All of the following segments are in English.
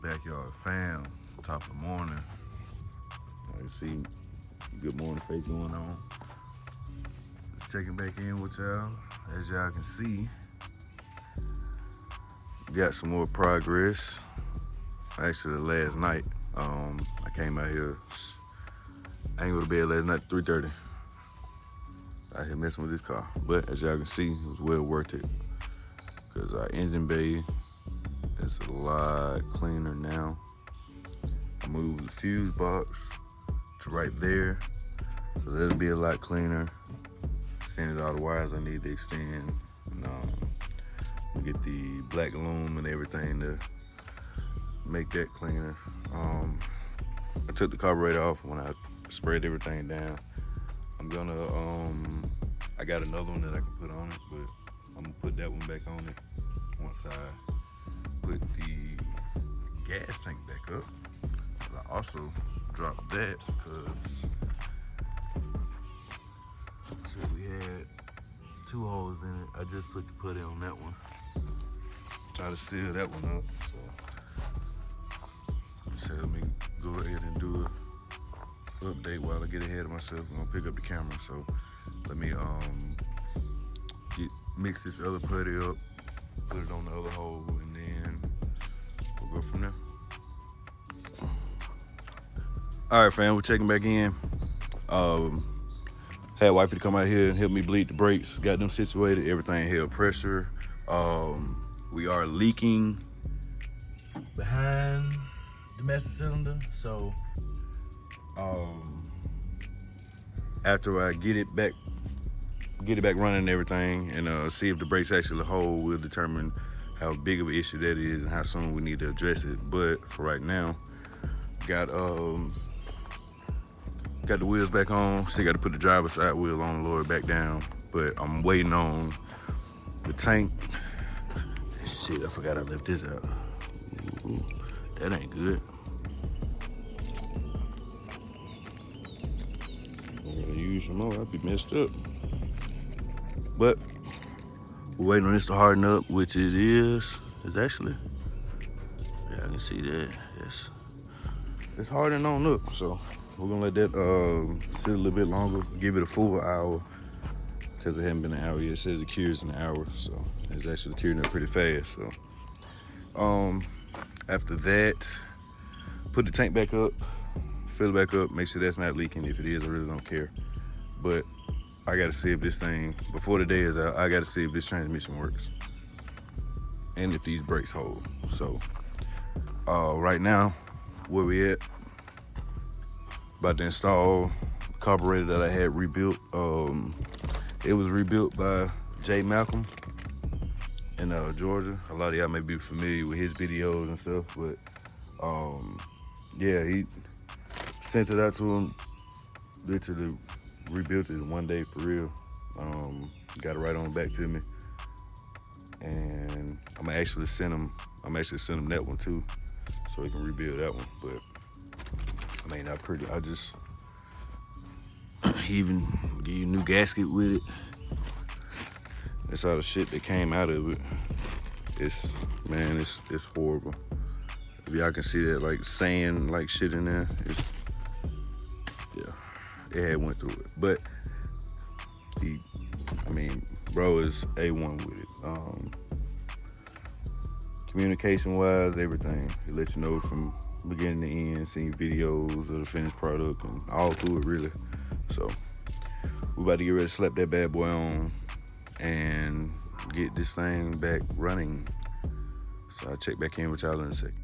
Backyard fam, top of the morning. I see good morning face going on. Checking back in with y'all. As y'all can see, got some more progress. Actually, last night, I came out here. I ain't go to bed last night at 3:30. Out here messing with this car, but as y'all can see, it was well worth it because our engine bay is a lot cleaner now. I moved the fuse box to right there, so that'll be a lot cleaner. Extended all the wires I need to extend, and get the black loom and everything to make that cleaner. I took the carburetor off when I sprayed everything down. I'm gonna, I got another one that I can put on it, but I'm gonna put that one back on it once I put the gas tank back up. I also dropped that because we had 2 holes in it. I just put the putty on that one. Try to seal that one up. So let me go ahead and do a update while I get ahead of myself. I'm gonna pick up the camera. So let me mix this other putty up, put it on the other hole, and then we'll go from there. All right, fam, we're checking back in. Had wifey to come out here and help me bleed the brakes, got them situated, everything held pressure. We are leaking behind the master cylinder, so after I get it back running and everything, and see if the brakes actually hold, we'll determine how big of an issue that is and how soon we need to address it. But for right now, got the wheels back on. Still got to put the driver's side wheel on, lower it back down. But I'm waiting on the tank. Shit, I forgot I left this out. Ooh, that ain't good. I gotta use some more. I'll be messed up. But we're waiting on this to harden up, which it is. It's actually, yeah, I can see that. Yes, it's hardening on up. So we're gonna let that sit a little bit longer, give it a full hour, because it hasn't been an hour yet. It says it cures in an hour, so it's actually curing up pretty fast. So after that, put the tank back up, fill it back up, make sure that's not leaking. If it is, I really don't care. But I gotta see if this thing, before the day is out, I gotta see if this transmission works and if these brakes hold. So right now, where we at, about to install the carburetor that I had rebuilt. It was rebuilt by Jay Malcolm in Georgia. A lot of y'all may be familiar with his videos and stuff, but yeah, he sent it out to him, literally rebuilt it in one day for real. Got it right on back to me, and I'm gonna actually send him that one too, so he can rebuild that one. But I mean, I just even give you a new gasket with it. That's all the shit that came out of it. It's horrible. If y'all can see that, like sand, like shit in there, it had went through it. But bro is A1 with it. Communication wise, everything. It lets you know from beginning to end, seeing videos of the finished product and all through it really. So we're about to get ready to slap that bad boy on and get this thing back running. So I'll check back in with y'all in a second.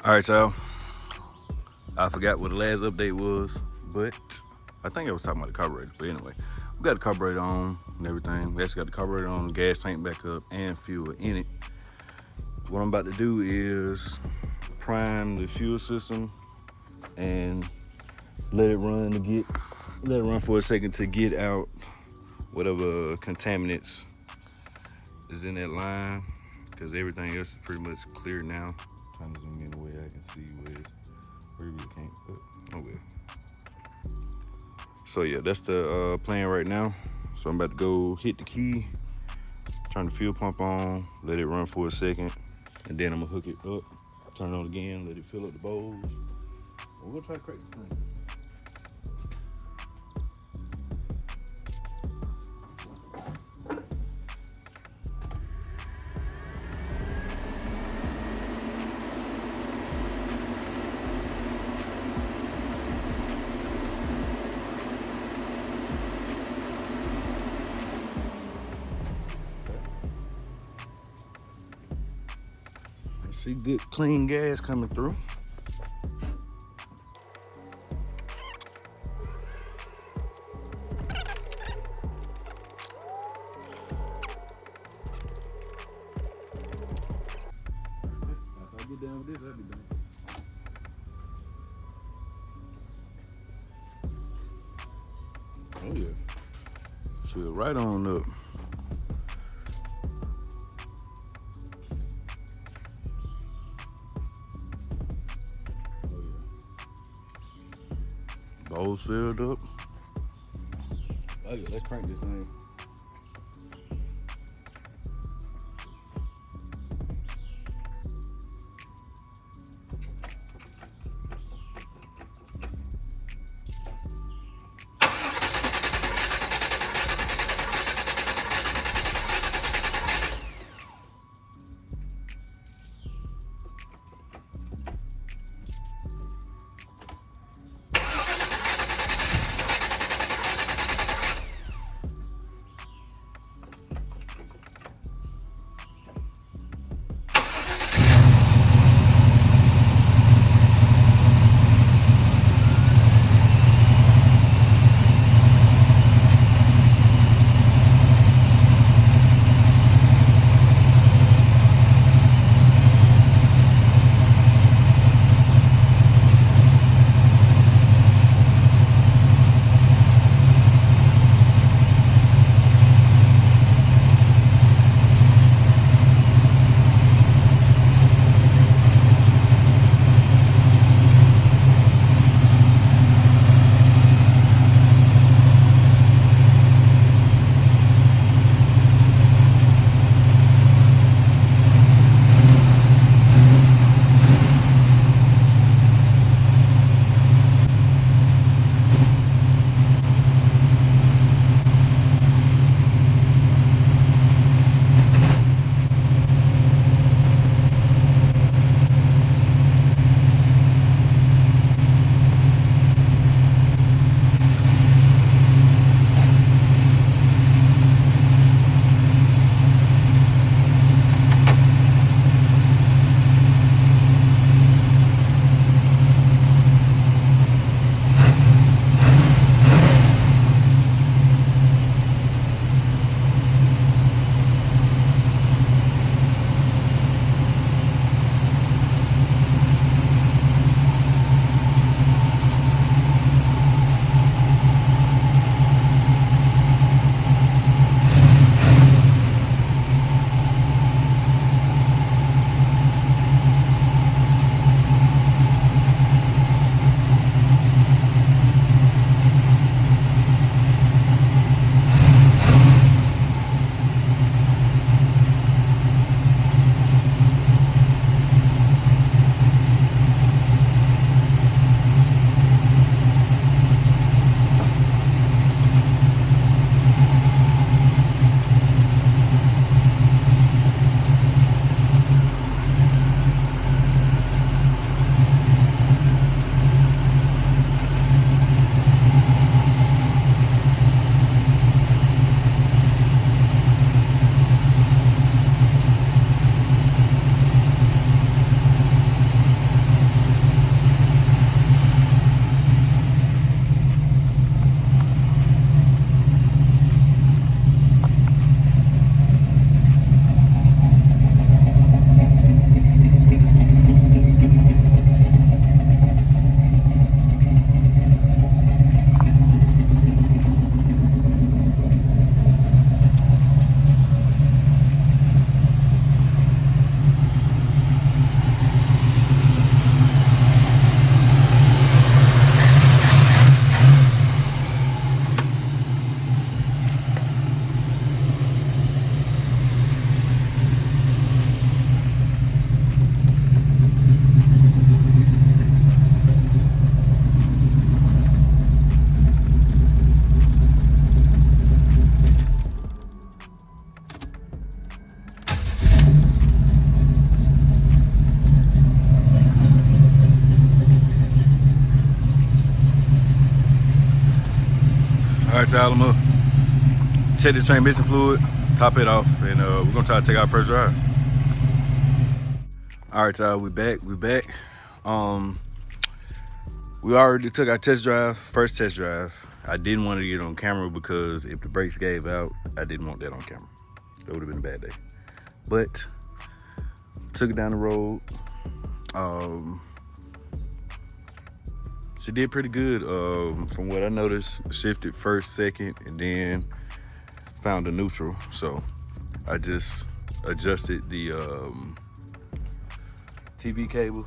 All right, y'all. I forgot what the last update was, but I think I was talking about the carburetor. But anyway, we got the carburetor on and everything. We actually got the carburetor on, gas tank back up, and fuel in it. What I'm about to do is prime the fuel system and let it run for a second to get out whatever contaminants is in that line, because everything else is pretty much clear now. I'm trying to zoom in the way I can see where it's where we can't. Oh well. So yeah, that's the plan right now. So I'm about to go hit the key, turn the fuel pump on, let it run for a second, and then I'm gonna hook it up, turn it on again, let it fill up the bowls. We're gonna try to crack this thing. See good clean gas coming through. After I get done with this, I'll be done. Oh yeah. Chill right on up. Bowls filled up. Oh yeah, let's crank this thing. All right, y'all, I'm gonna check the transmission fluid, top it off, and we're gonna try to take our first drive. All right, y'all, we back. We already took our first test drive. I didn't want to get it on camera because if the brakes gave out, I didn't want that on camera. That would have been a bad day. But took it down the road. She did pretty good. From what I noticed, shifted first, second, and then found a neutral. So I just adjusted the TV cable.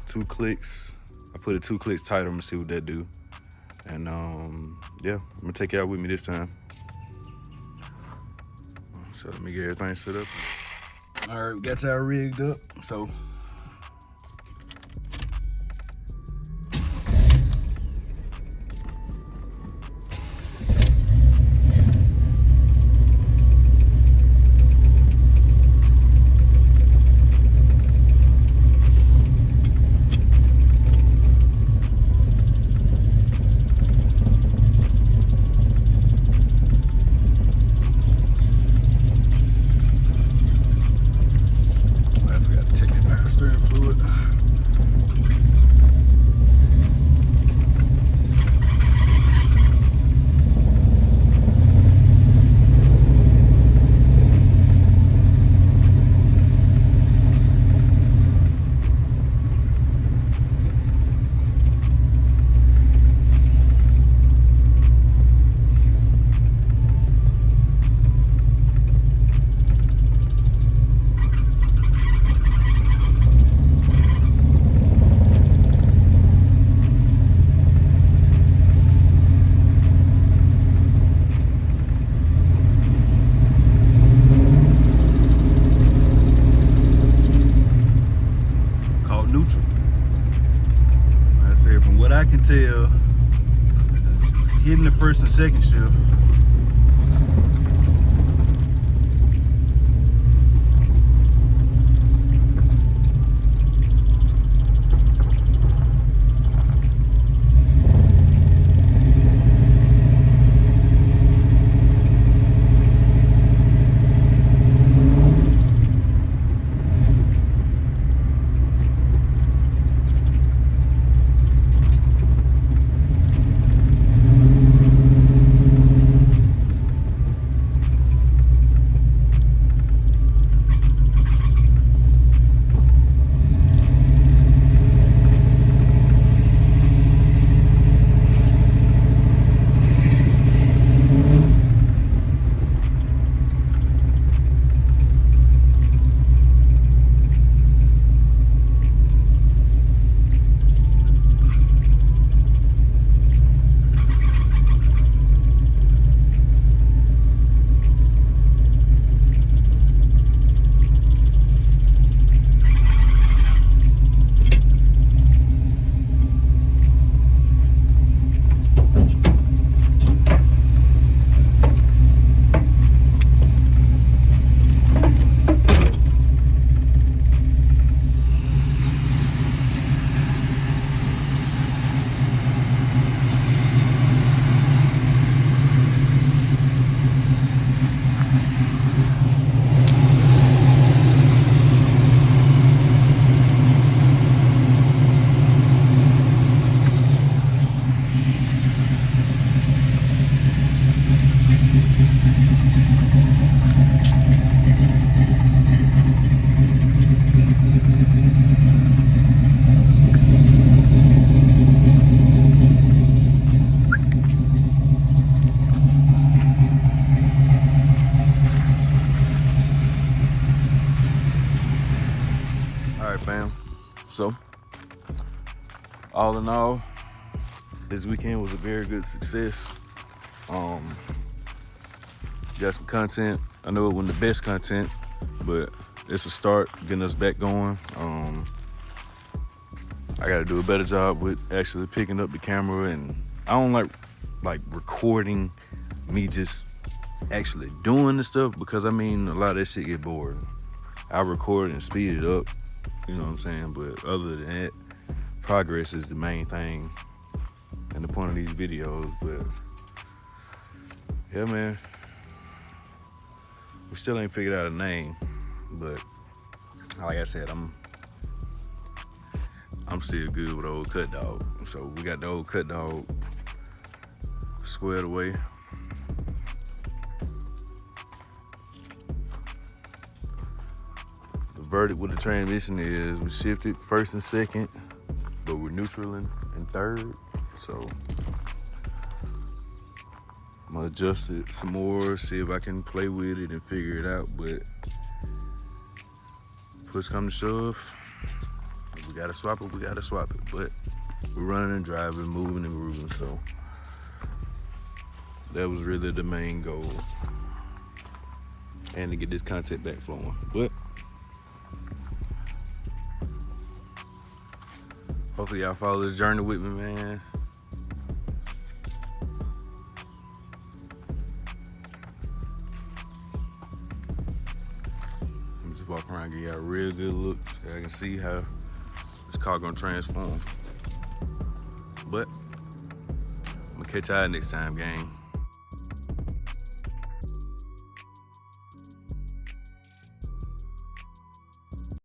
2 clicks. I put it 2 clicks tighter. I'm gonna see what that do. And yeah, I'm gonna take y'all with me this time. So let me get everything set up. All right, we got y'all rigged up. So I can tell, hitting the first and second shift. So, all in all, this weekend was a very good success. Got some content. I know it wasn't the best content, but it's a start, getting us back going. I gotta do a better job with actually picking up the camera, and I don't like recording me just actually doing the stuff, because I mean, a lot of that shit get boring. I record and speed it up, you know what I'm saying? But other than that, progress is the main thing. And the point point of these videos, but yeah, man. We still ain't figured out a name, but like I said, I'm still good with old Cut Dog. So we got the old Cut Dog squared away. The verdict with the transmission is we shifted first and second, but we're neutral in third. So I'm gonna adjust it some more, see if I can play with it and figure it out. But push come to shove, if we gotta swap it, we gotta swap it. But we're running and driving, moving and grooving, so that was really the main goal. And to get this content back flowing. But hopefully y'all follow this journey with me, man. I'm just walking around, give y'all a real good look so I can see how this car gonna transform. But I'm gonna catch y'all next time, gang.